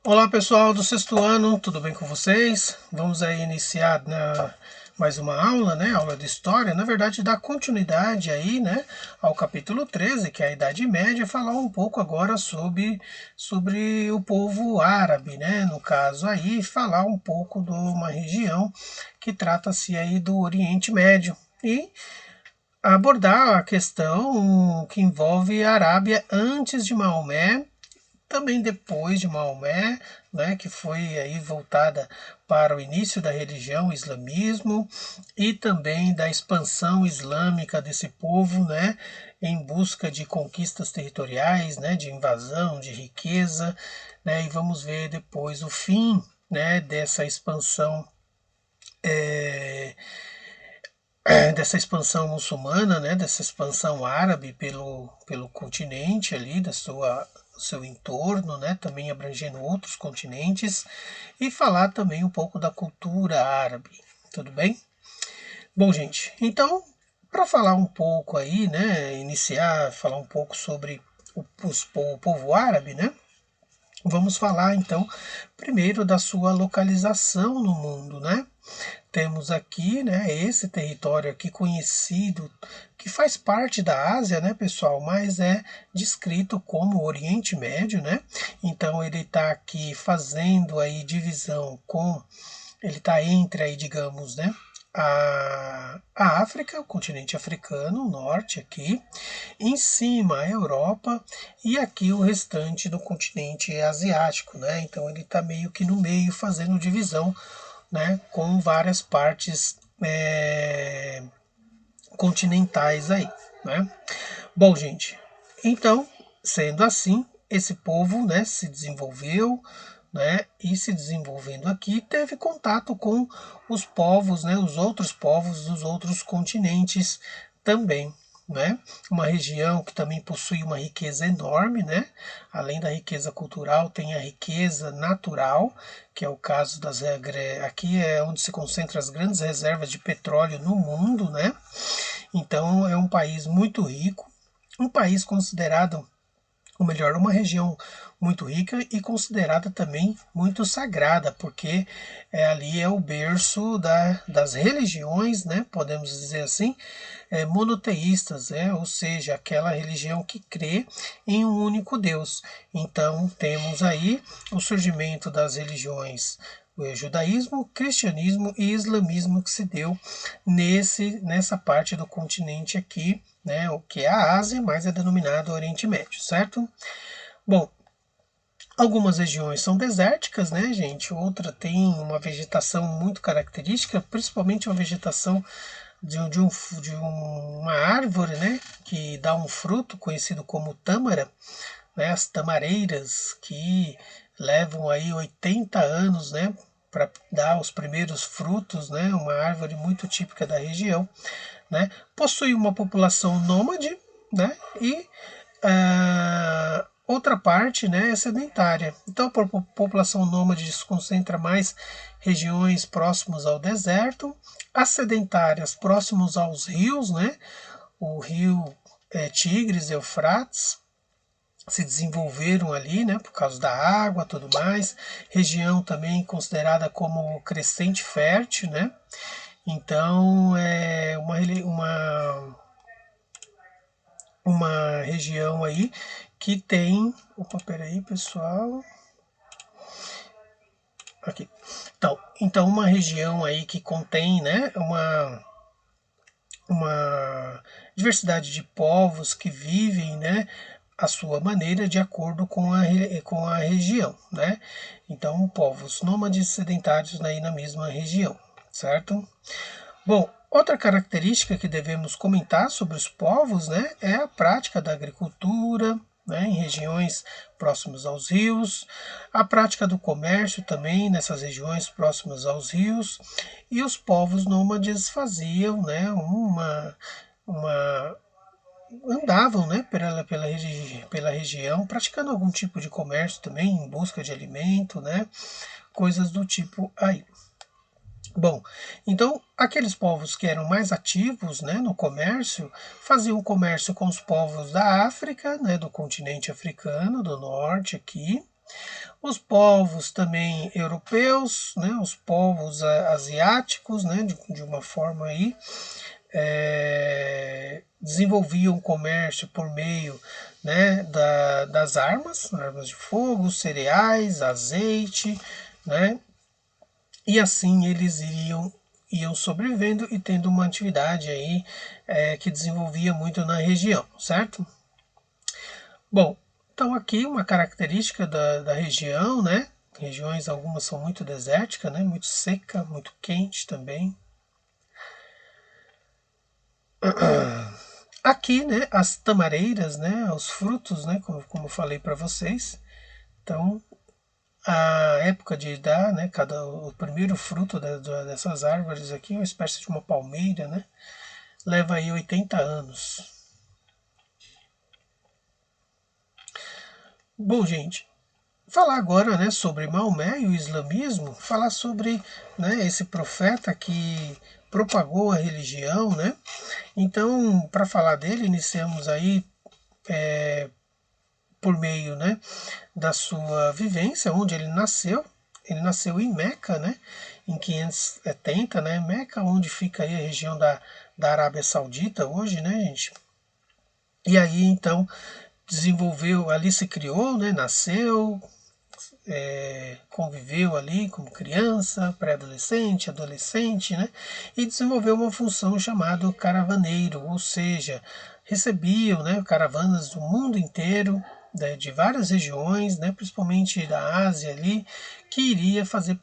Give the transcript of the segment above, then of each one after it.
Olá pessoal do sexto ano, tudo bem com vocês? Vamos aí iniciar mais uma aula, né? Aula de história, na verdade dar continuidade aí, né? Ao capítulo 13, que é a Idade Média, falar um pouco agora sobre o povo árabe, né? No caso aí, falar um pouco de uma região que trata-se aí do Oriente Médio e abordar a questão que envolve a Arábia antes de Maomé, também depois de Maomé, né, que foi aí voltada para o início da religião, o islamismo, e também da expansão islâmica desse povo, né, em busca de conquistas territoriais, né, de invasão, de riqueza, né, e vamos ver depois o fim, né, dessa expansão é, dessa expansão muçulmana, né, dessa expansão árabe pelo continente ali, seu entorno, né, também abrangendo outros continentes, e falar também um pouco da cultura árabe, tudo bem? Bom, gente, então, para falar um pouco aí, né, iniciar, falar um pouco sobre o povo árabe, né, vamos falar então primeiro da sua localização no mundo, né? Temos aqui, né, esse território aqui conhecido, que faz parte da Ásia, né, pessoal, mas é descrito como Oriente Médio, né? Então ele está aqui fazendo aí divisão ele está entre aí, digamos, né, a África, o continente africano, o norte aqui, em cima a Europa e aqui o restante do continente asiático, né? Então ele está meio que no meio fazendo divisão, né, com várias partes continentais aí, né? Bom, gente, então, sendo assim, esse povo, né, se desenvolveu, né, e se desenvolvendo aqui, teve contato com os povos, né, os outros povos dos outros continentes também, né? Uma região que também possui uma riqueza enorme, né? Além da riqueza cultural, tem a riqueza natural, que é o caso aqui é onde se concentram as grandes reservas de petróleo no mundo, né? Então é um país muito rico, um país considerado, ou melhor, uma região muito rica e considerada também muito sagrada, porque ali é o berço das religiões, né, podemos dizer assim, monoteístas, ou seja, aquela religião que crê em um único Deus. Então temos aí o surgimento das religiões, o judaísmo, cristianismo e islamismo, que se deu nessa parte do continente aqui, né, o que é a Ásia, mas é denominado Oriente Médio, certo? Bom, algumas regiões são desérticas, né, gente? Outra tem uma vegetação muito característica, principalmente uma vegetação de uma árvore, né, que dá um fruto conhecido como tâmara, né, as tamareiras que levam aí 80 anos, né, para dar os primeiros frutos, né, uma árvore muito típica da região, né, possui uma população nômade, né, e outra parte, né, é sedentária. Então a população nômade se concentra mais regiões próximas ao deserto, as sedentárias próximos aos rios, né, o rio Tigres, Eufrates, se desenvolveram ali, né, por causa da água, tudo mais. Região também considerada como crescente fértil, né. Então é uma região aí que tem. Opa, peraí, pessoal. Aqui. Então uma região aí que contém, né, uma diversidade de povos que vivem, né, a sua maneira de acordo com a região, né? Então, povos nômades sedentários aí na mesma região, certo? Bom, outra característica que devemos comentar sobre os povos, né, é a prática da agricultura, né, em regiões próximas aos rios, a prática do comércio também nessas regiões próximas aos rios, e os povos nômades faziam, né, uma andavam, né, pela região, praticando algum tipo de comércio também, em busca de alimento, né, coisas do tipo aí. Bom, então aqueles povos que eram mais ativos, né, no comércio, faziam comércio com os povos da África, né, do continente africano, do norte aqui, Os povos também europeus, né, os povos asiáticos, né, de uma forma aí, desenvolviam o comércio por meio, né, das armas de fogo, cereais, azeite, né, e assim eles iam sobrevivendo e tendo uma atividade aí que desenvolvia muito na região, certo? Bom, então aqui uma característica da região, né? Regiões algumas são muito desérticas, né? Muito seca, muito quente também. Aqui, né? As tamareiras, né? Os frutos, né? Como eu falei para vocês. Então, a época de dar, né? O primeiro fruto dessas árvores aqui, uma espécie de uma palmeira, né? Leva aí 80 anos. Bom, gente, falar agora, né, sobre Maomé e o islamismo, falar sobre, né, esse profeta que propagou a religião, né? Então, para falar dele, iniciamos aí por meio, né, da sua vivência, onde ele nasceu. Ele nasceu em Meca, né, em 570, né, Meca, onde fica aí a região da Arábia Saudita hoje, né, gente? E aí, então, desenvolveu, ali se criou, né, nasceu, conviveu ali como criança, pré-adolescente, adolescente, né? E desenvolveu uma função chamada caravaneiro, ou seja, recebiam, né, caravanas do mundo inteiro, né, de várias regiões, né, principalmente da Ásia ali, que iria fazer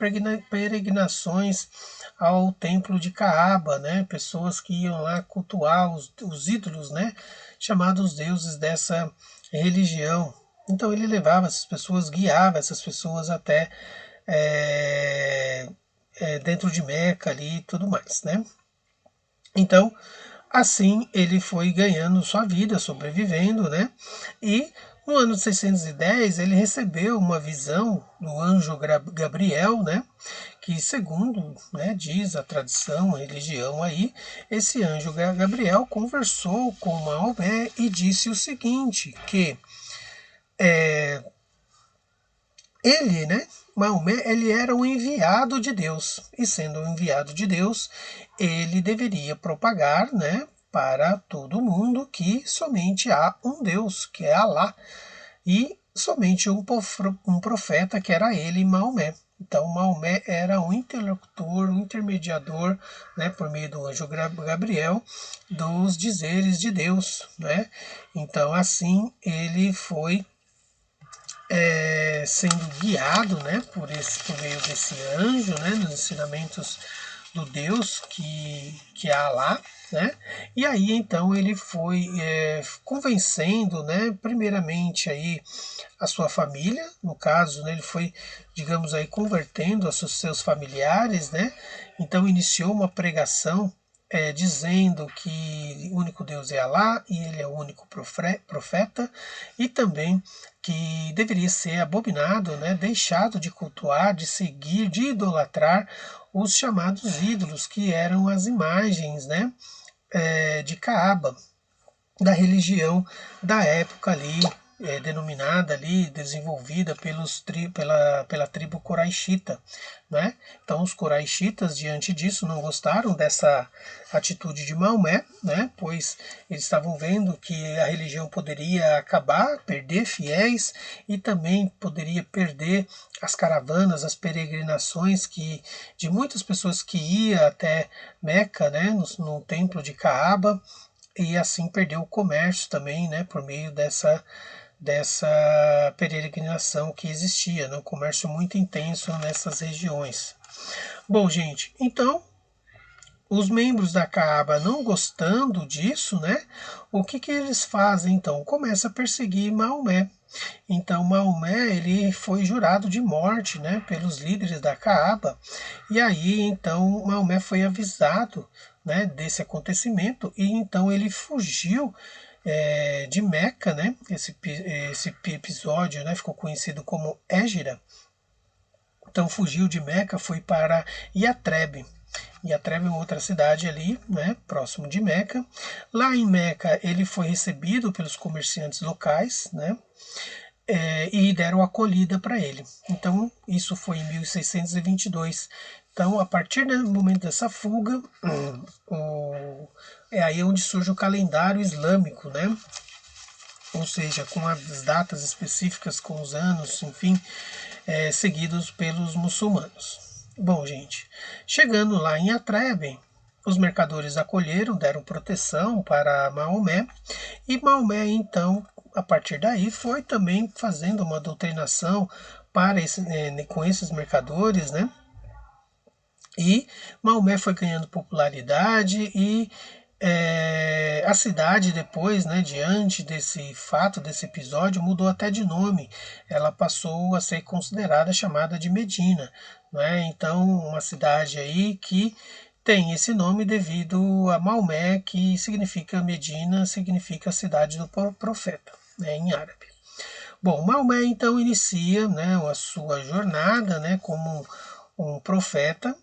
peregrinações ao templo de Caaba, né? Pessoas que iam lá cultuar os ídolos, né? Chamados deuses dessa religião. Então ele levava essas pessoas, guiava essas pessoas até dentro de Meca ali e tudo mais, né? Então, assim ele foi ganhando sua vida, sobrevivendo, né? E no ano de 610 ele recebeu uma visão do anjo Gabriel, né? Que segundo, né, diz a tradição, a religião aí, esse anjo Gabriel conversou com Maomé e disse o seguinte, que ele, né, Maomé, ele era o enviado de Deus, e sendo o enviado de Deus, ele deveria propagar, né, para todo mundo que somente há um Deus, que é Alá, e somente um profeta, que era ele, Maomé. Então, Maomé era um interlocutor, um intermediador, né, por meio do anjo Gabriel, dos dizeres de Deus, né? Então, assim, ele foi sendo guiado, né, por meio desse anjo, né, nos ensinamentos do Deus que é Alá, né? E aí então ele foi convencendo, né, primeiramente aí a sua família, no caso, né, ele foi, digamos aí, convertendo os seus familiares, né? Então iniciou uma pregação dizendo que o único Deus é Alá e ele é o único profeta, e também que deveria ser abominado, né, deixado de cultuar, de seguir, de idolatrar os chamados ídolos, que eram as imagens, né, de Caaba, da religião da época ali, denominada ali, desenvolvida pela tribo Quraishita, né? Então os Quraishitas, diante disso, não gostaram dessa atitude de Maomé, né? Pois eles estavam vendo que a religião poderia acabar, perder fiéis, e também poderia perder as caravanas, as peregrinações de muitas pessoas que iam até Meca, né? No templo de Caaba, e assim perdeu o comércio também, né, por meio dessa peregrinação que existia, né, um comércio muito intenso nessas regiões. Bom, gente, então os membros da Caaba não gostando disso, né, o que eles fazem então? Começa a perseguir Maomé. Então Maomé ele foi jurado de morte, né, pelos líderes da Caaba. E aí então Maomé foi avisado, né, desse acontecimento, e então ele fugiu de Meca, né? Esse episódio, né, ficou conhecido como Égira. Então fugiu de Meca, foi para Iatrebe. Iatrebe é outra cidade ali, né, próximo de Meca. Lá em Meca ele foi recebido pelos comerciantes locais, né? e deram acolhida para ele. Então, isso foi em 1622. Então, a partir do momento dessa fuga, é aí onde surge o calendário islâmico, né? Ou seja, com as datas específicas, com os anos, enfim, seguidos pelos muçulmanos. Bom, gente, chegando lá em Atrebe, os mercadores acolheram, deram proteção para Maomé, e Maomé, então, a partir daí, foi também fazendo uma doutrinação para com esses mercadores, né? E Maomé foi ganhando popularidade e a cidade depois, né, diante desse fato, desse episódio, mudou até de nome. Ela passou a ser considerada chamada de Medina, né? Então, uma cidade aí que tem esse nome devido a Maomé, que significa Medina, significa cidade do profeta, né, em árabe. Bom, Maomé então inicia, né, a sua jornada, né, como um profeta.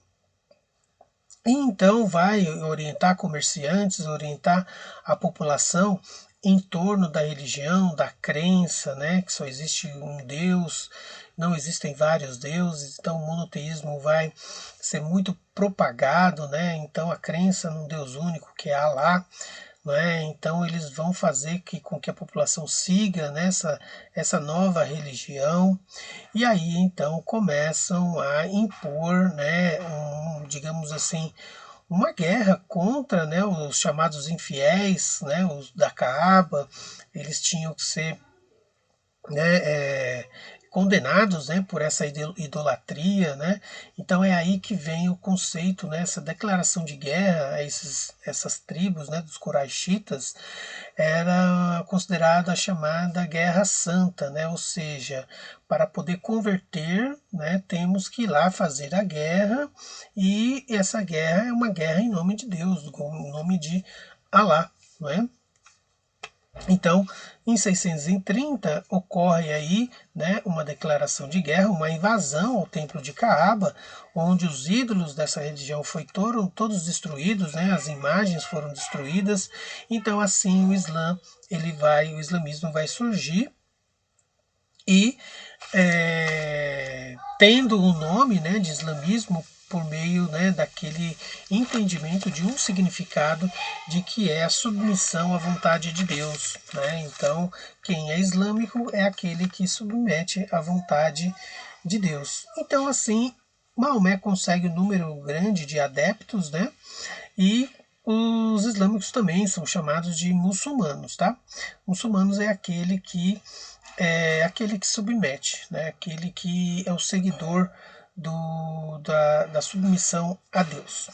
E então vai orientar comerciantes, orientar a população em torno da religião, da crença, né, que só existe um Deus, não existem vários deuses, então o monoteísmo vai ser muito propagado, né? Então a crença num Deus único, que é Alá, né? Então eles vão fazer com que a população siga nessa essa nova religião, e aí então começam a impor, né, digamos assim, uma guerra contra, né, os chamados infiéis, né, os da Caaba. Eles tinham que ser, né, condenados, né, por essa idolatria, né? Então é aí que vem o conceito, né, essa declaração de guerra a essas tribos, né, dos Quraishitas, era considerada a chamada Guerra Santa, né? Ou seja, para poder converter, né, temos que ir lá fazer a guerra, e essa guerra é uma guerra em nome de Deus, em nome de Alá, não é? Então, em 630 ocorre aí, né, uma declaração de guerra, uma invasão ao templo de Caaba, onde os ídolos dessa religião foram todos destruídos, né, as imagens foram destruídas. Então, assim, o islamismo vai surgir e tendo o nome, né, de islamismo por meio, né, daquele entendimento de um significado de que é a submissão à vontade de Deus, né? Então, quem é islâmico é aquele que submete à vontade de Deus. Então, assim, Maomé consegue um número grande de adeptos, né? E os islâmicos também são chamados de muçulmanos, tá? Muçulmanos é aquele que submete, né? Aquele que é o seguidor da submissão a Deus.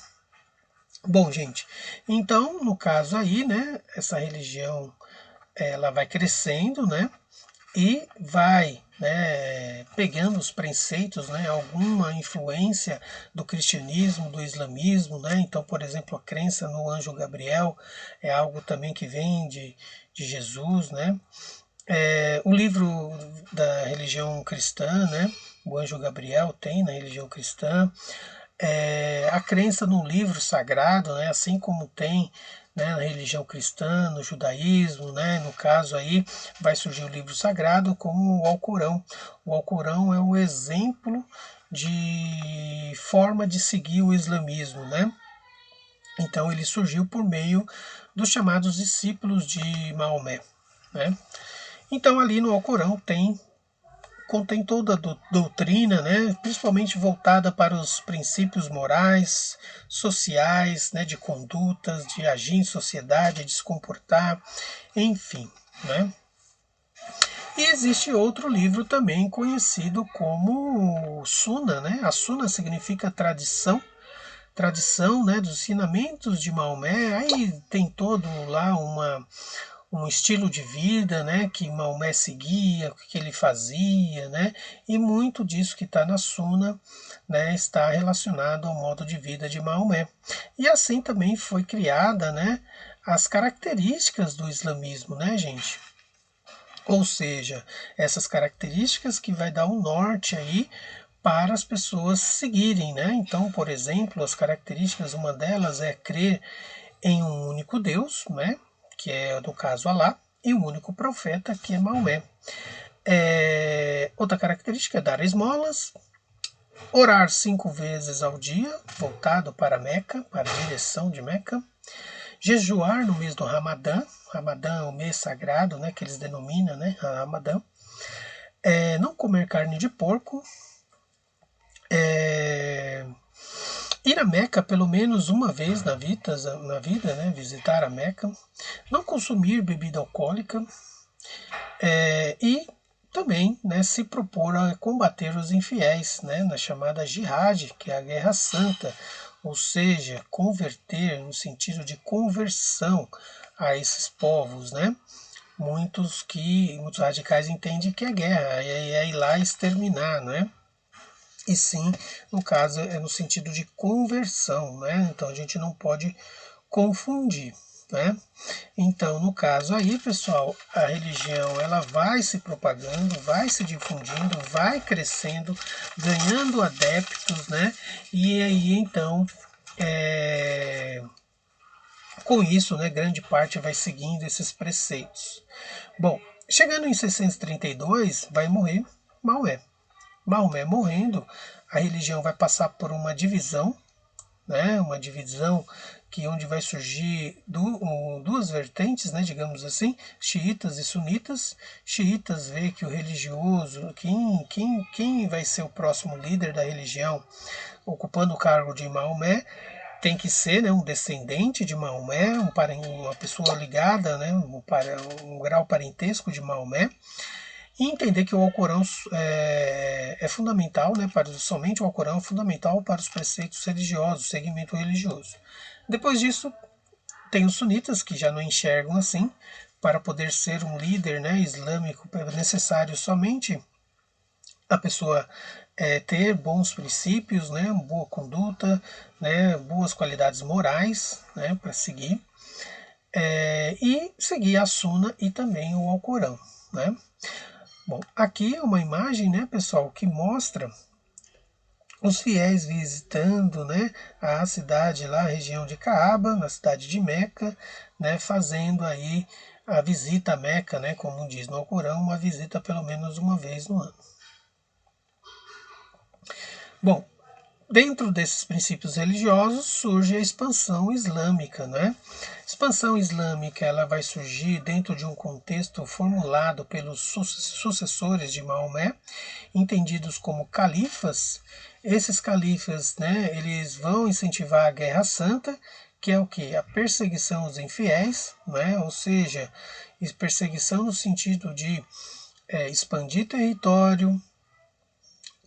Bom, gente, então, no caso aí, né, essa religião ela vai crescendo, né, e vai, né, pegando os preceitos, né, alguma influência do cristianismo, do islamismo, né? Então, por exemplo, a crença no anjo Gabriel é algo também que vem de Jesus, né? O livro da religião cristã, né, o anjo Gabriel tem na religião cristã, a crença no livro sagrado, né, assim como tem, né, na religião cristã, no judaísmo, né, no caso aí vai surgir o livro sagrado como o Alcorão. O Alcorão é o exemplo de forma de seguir o islamismo, né? Então ele surgiu por meio dos chamados discípulos de Maomé, né? Então ali no Alcorão contém toda a doutrina, né, principalmente voltada para os princípios morais, sociais, né, de condutas, de agir em sociedade, de se comportar, enfim, né? E existe outro livro também conhecido como Suna, né? A Suna significa tradição, né, dos ensinamentos de Maomé. Aí tem todo lá um estilo de vida, né, que Maomé seguia, o que ele fazia, né, e muito disso que está na Suna, né, está relacionado ao modo de vida de Maomé. E assim também foi criada, né, as características do islamismo, né, gente? Ou seja, essas características que vai dar o norte aí para as pessoas seguirem, né? Então, por exemplo, as características, uma delas é crer em um único Deus, né? Que é no caso Alá, e um único profeta, que é Maomé. Outra característica é dar esmolas, orar 5 vezes ao dia, voltado para Meca, para a direção de Meca, jejuar no mês do Ramadã. Ramadã é o mês sagrado, né, que eles denominam, né, Ramadã. Não comer carne de porco, ir a Meca pelo menos uma vez na vida, né, visitar a Meca, não consumir bebida alcoólica, e também, né, se propor a combater os infiéis, né, na chamada jihad, que é a guerra santa, ou seja, converter no sentido de conversão a esses povos, né? Muitos radicais entendem que é guerra, é ir lá exterminar, né? E sim, no caso, é no sentido de conversão, né? Então a gente não pode confundir, né? Então, no caso aí, pessoal, a religião ela vai se propagando, vai se difundindo, vai crescendo, ganhando adeptos, né? E aí, então, com isso, né, grande parte vai seguindo esses preceitos. Bom, chegando em 632, vai morrer Maomé. Maomé morrendo, a religião vai passar por uma divisão, né, uma divisão que onde vai surgir duas vertentes, né, digamos assim, xiitas e sunitas. Xiitas vê que o religioso, quem vai ser o próximo líder da religião, ocupando o cargo de Maomé, tem que ser, né, um descendente de Maomé, uma pessoa ligada, né, um grau parentesco de Maomé, e entender que o Alcorão é fundamental, né, somente o Alcorão é fundamental para os preceitos religiosos, segmento religioso. Depois disso, tem os sunitas, que já não enxergam assim. Para poder ser um líder, né, islâmico, é necessário somente a pessoa ter bons princípios, né, boa conduta, né, boas qualidades morais, né, para seguir, e seguir a Suna e também o Alcorão, né. Bom, aqui é uma imagem, né, pessoal, que mostra os fiéis visitando, né, a cidade lá, a região de Caaba, na cidade de Meca, né, fazendo aí a visita a Meca, né, como diz no Alcorão, uma visita pelo menos uma vez no ano. Bom, dentro desses princípios religiosos surge a expansão islâmica, né? A expansão islâmica ela vai surgir dentro de um contexto formulado pelos sucessores de Maomé, entendidos como califas. Esses califas, né, eles vão incentivar a guerra santa, que é o que? A perseguição aos infiéis, né? Ou seja, perseguição no sentido de expandir território,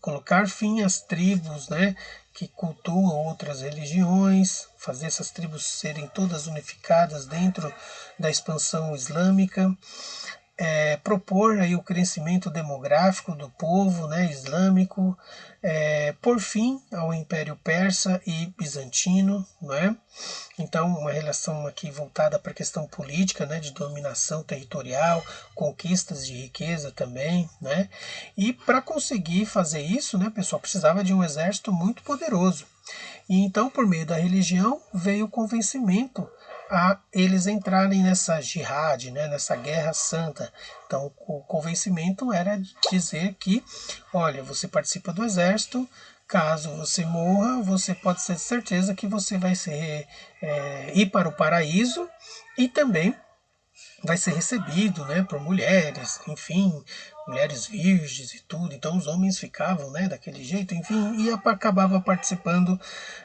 colocar fim às tribos, né, que cultuam outras religiões, fazer essas tribos serem todas unificadas dentro da expansão islâmica, propor aí o crescimento demográfico do povo, né, islâmico, por fim ao Império Persa e Bizantino, né? Então, uma relação aqui voltada para a questão política, né, de dominação territorial, conquistas de riqueza também, né? E para conseguir fazer isso, né, pessoal, precisava de um exército muito poderoso. E então, por meio da religião, veio o convencimento a eles entrarem nessa jihad, né, nessa guerra santa. Então, o convencimento era dizer que, olha, você participa do exército, caso você morra, você pode ter certeza que você vai ir para o paraíso e também vai ser recebido, né, por mulheres, enfim, mulheres virgens e tudo. Então os homens ficavam, né, daquele jeito, enfim, e acabava participando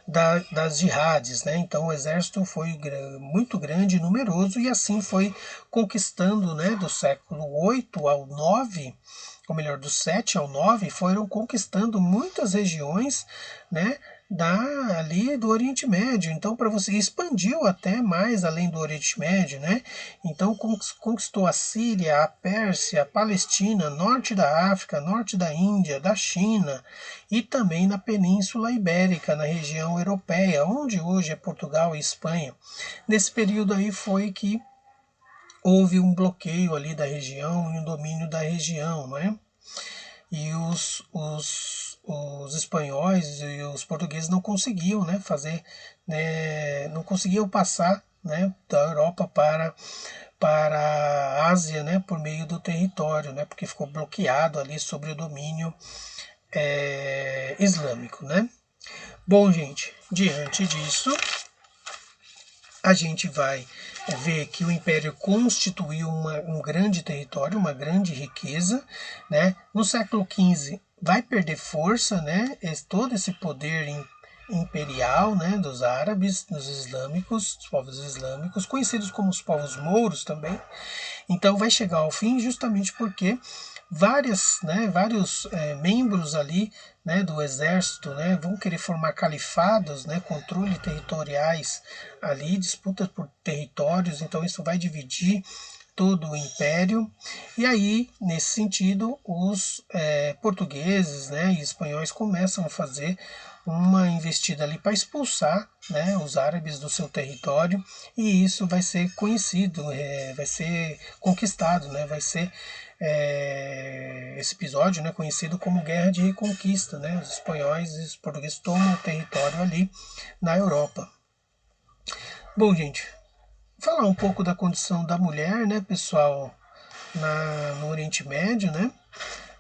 das jihadis, né. Então o exército foi muito grande e numeroso e assim foi conquistando, né, do século 8 ao 9, ou melhor, do 7 ao 9, foram conquistando muitas regiões, né, ali do Oriente Médio. Então, para você expandiu até mais além do Oriente Médio, né? Então, conquistou a Síria, a Pérsia, a Palestina, norte da África, norte da Índia, da China e também na Península Ibérica, na região europeia, onde hoje é Portugal e Espanha. Nesse período aí foi que houve um bloqueio ali da região e um domínio da região, né? E os espanhóis e os portugueses não conseguiam, né, não conseguiam passar, né, da Europa para a Ásia, né, por meio do território, né, porque ficou bloqueado ali sobre o domínio islâmico, né? Bom, gente, diante disso, a gente vai ver que o Império constituiu um grande território, uma grande riqueza, né? No século XV vai perder força, né? Todo esse poder imperial, né? Dos árabes, dos islâmicos, dos povos islâmicos, conhecidos como os povos mouros também. Então vai chegar ao fim justamente porque vários membros ali, né, do exército, né, vão querer formar califados, né, controle territoriais ali, disputas por territórios, então isso vai dividir todo o império. E aí, nesse sentido, os portugueses, né, e espanhóis começam a fazer uma investida ali para expulsar, né, os árabes do seu território, e isso vai ser conhecido, vai ser conquistado, né, vai ser esse episódio, né, conhecido como Guerra de Reconquista, né, os espanhóis e os portugueses tomam o território ali na Europa. Bom, gente, falar um pouco da condição da mulher, né, pessoal, no Oriente Médio, né?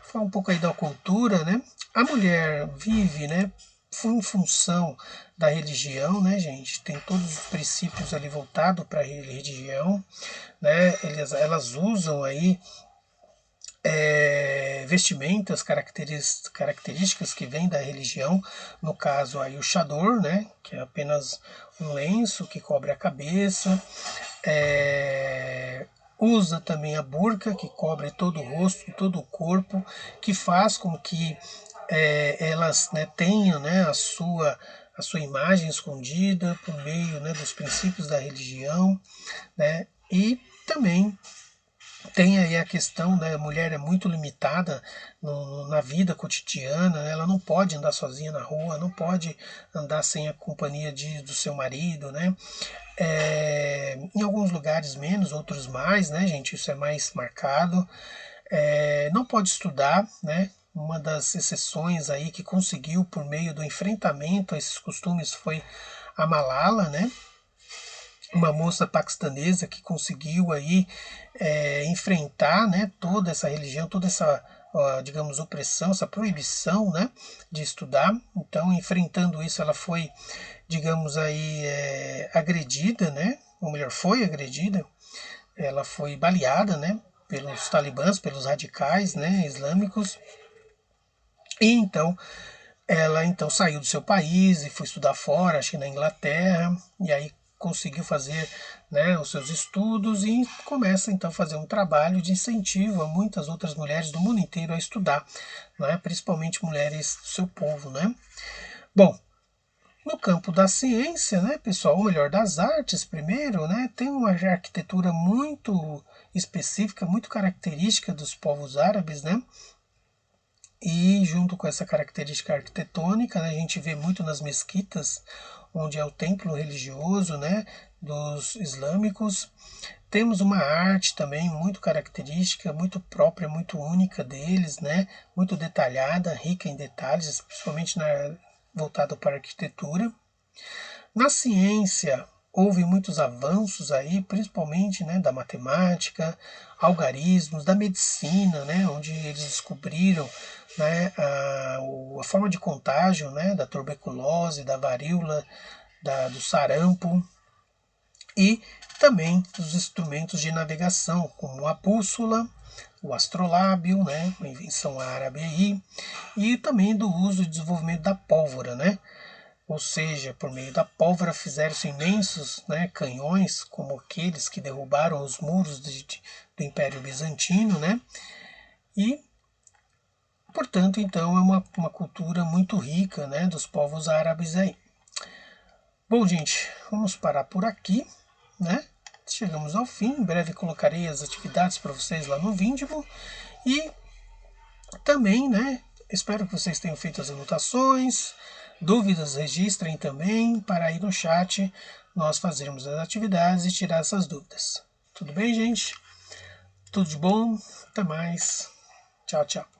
Falar um pouco aí da cultura, né? A mulher vive, né, em função da religião, né, gente? Tem todos os princípios ali voltados para a religião, né? Elas usam aí vestimentas características que vêm da religião, no caso aí o chador, né, que é apenas um lenço que cobre a cabeça, usa também a burca, que cobre todo o rosto, todo o corpo, que faz com que elas, né, tenham, né, a sua imagem escondida por meio, né, dos princípios da religião, né, e também tem aí a questão, né, a mulher é muito limitada na vida cotidiana, né, ela não pode andar sozinha na rua, não pode andar sem a companhia do seu marido, né? Em alguns lugares menos, outros mais, né, gente? Isso é mais marcado. Não pode estudar, né? Uma das exceções aí que conseguiu por meio do enfrentamento a esses costumes foi a Malala, né? Uma moça paquistanesa que conseguiu aí enfrentar, né, toda essa religião, toda essa, digamos, opressão, essa proibição, né, de estudar. Então, enfrentando isso, ela foi, digamos aí, agredida, né, ou melhor, foi agredida. Ela foi baleada, né, pelos talibãs, pelos radicais, né, islâmicos. E então ela então saiu do seu país e foi estudar fora, acho que na Inglaterra, e aí conseguiu fazer, né, os seus estudos e começa então a fazer um trabalho de incentivo a muitas outras mulheres do mundo inteiro a estudar, né, principalmente mulheres do seu povo, né. Bom, no campo da ciência, né, pessoal, ou melhor, das artes primeiro, né, tem uma arquitetura muito específica, muito característica dos povos árabes, né. E junto com essa característica arquitetônica, né, a gente vê muito nas mesquitas, onde é o templo religioso, né, dos islâmicos. Temos uma arte também muito característica, muito própria, muito única deles, né, muito detalhada, rica em detalhes, principalmente voltado para a arquitetura. Na ciência, houve muitos avanços aí, principalmente, né, da matemática, algarismos, da medicina, né, onde eles descobriram, né, a forma de contágio, né, da tuberculose, da varíola, do sarampo, e também os instrumentos de navegação, como a bússola, o astrolábio, né, uma invenção árabe aí, e também do uso e desenvolvimento da pólvora, né, ou seja, por meio da pólvora fizeram-se imensos, né, canhões, como aqueles que derrubaram os muros do Império Bizantino, né, e, portanto, então, é uma cultura muito rica, né, dos povos árabes aí. Bom, gente, vamos parar por aqui, né, chegamos ao fim, em breve colocarei as atividades para vocês lá no Vindimo, e também, né, espero que vocês tenham feito as anotações, dúvidas registrem também para aí no chat nós fazermos as atividades e tirar essas dúvidas. Tudo bem, gente? Tudo de bom? Até mais. Tchau, tchau.